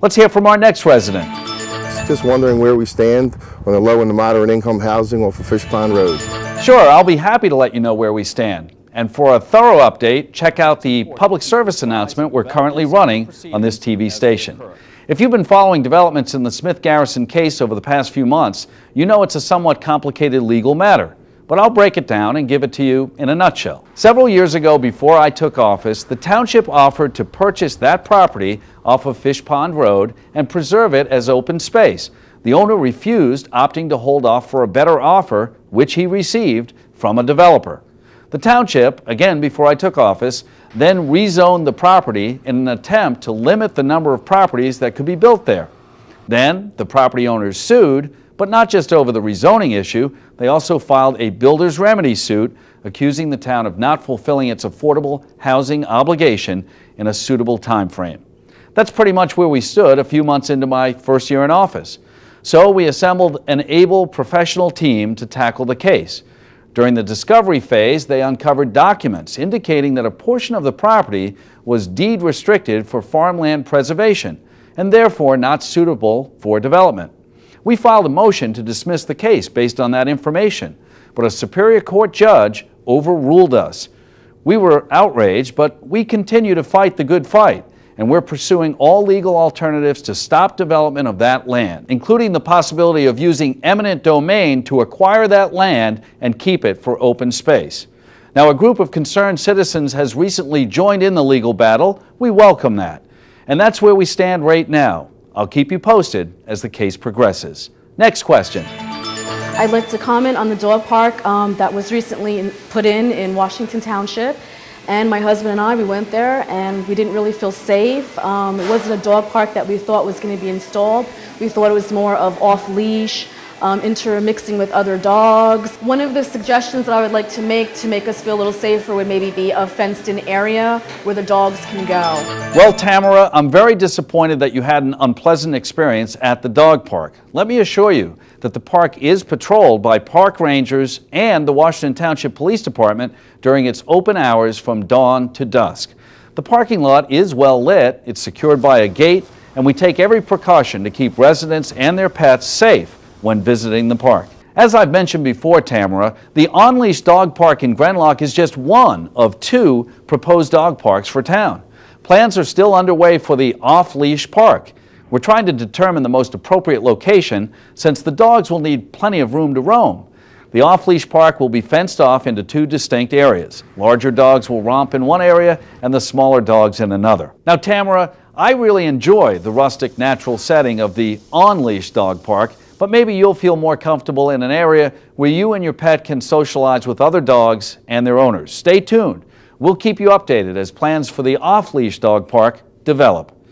Let's hear from our next resident. Just wondering where we stand on the low and the moderate income housing off of Fish Pond Road. Sure, I'll be happy to let you know where we stand. And for a thorough update, check out the public service announcement we're currently running on this TV station. If you've been following developments in the Smith Garrison case over the past few months, you know it's a somewhat complicated legal matter. But I'll break it down and give it to you in a nutshell. Several years ago, before I took office, the township offered to purchase that property off of Fish Pond Road and preserve it as open space. The owner refused, opting to hold off for a better offer, which he received from a developer. The township, again before I took office, then rezoned the property in an attempt to limit the number of properties that could be built there. Then the property owners sued, but not just over the rezoning issue. They also filed a builder's remedy suit accusing the town of not fulfilling its affordable housing obligation in a suitable time frame. That's pretty much where we stood a few months into my first year in office. So we assembled an able professional team to tackle the case. During the discovery phase, they uncovered documents indicating that a portion of the property was deed restricted for farmland preservation and therefore not suitable for development. We filed a motion to dismiss the case based on that information, but a Superior Court judge overruled us. We were outraged, but we continue to fight the good fight, and we're pursuing all legal alternatives to stop development of that land, including the possibility of using eminent domain to acquire that land and keep it for open space. Now, a group of concerned citizens has recently joined in the legal battle. We welcome that. And that's where we stand right now. I'll keep you posted as the case progresses. Next question. I'd like to comment on the dog park that was recently put in Washington Township. And my husband and I, we went there and we didn't really feel safe. It wasn't a dog park that we thought was going to be installed. We thought it was more of off-leash, intermixing with other dogs. One of the suggestions that I would like to make us feel a little safer would maybe be a fenced-in area where the dogs can go. Well, Tamara, I'm very disappointed that you had an unpleasant experience at the dog park. Let me assure you that the park is patrolled by park rangers and the Washington Township Police Department during its open hours from dawn to dusk. The parking lot is well lit, it's secured by a gate, and we take every precaution to keep residents and their pets safe when visiting the park. As I've mentioned before, Tamara, the on-leash dog park in Grenlock is just one of 2 proposed dog parks for town. Plans are still underway for the off-leash park. We're trying to determine the most appropriate location since the dogs will need plenty of room to roam. The off-leash park will be fenced off into 2 distinct areas. Larger dogs will romp in one area and the smaller dogs in another. Now, Tamara, I really enjoy the rustic natural setting of the on-leash dog park, but maybe you'll feel more comfortable in an area where you and your pet can socialize with other dogs and their owners. Stay tuned. We'll keep you updated as plans for the off-leash dog park develop.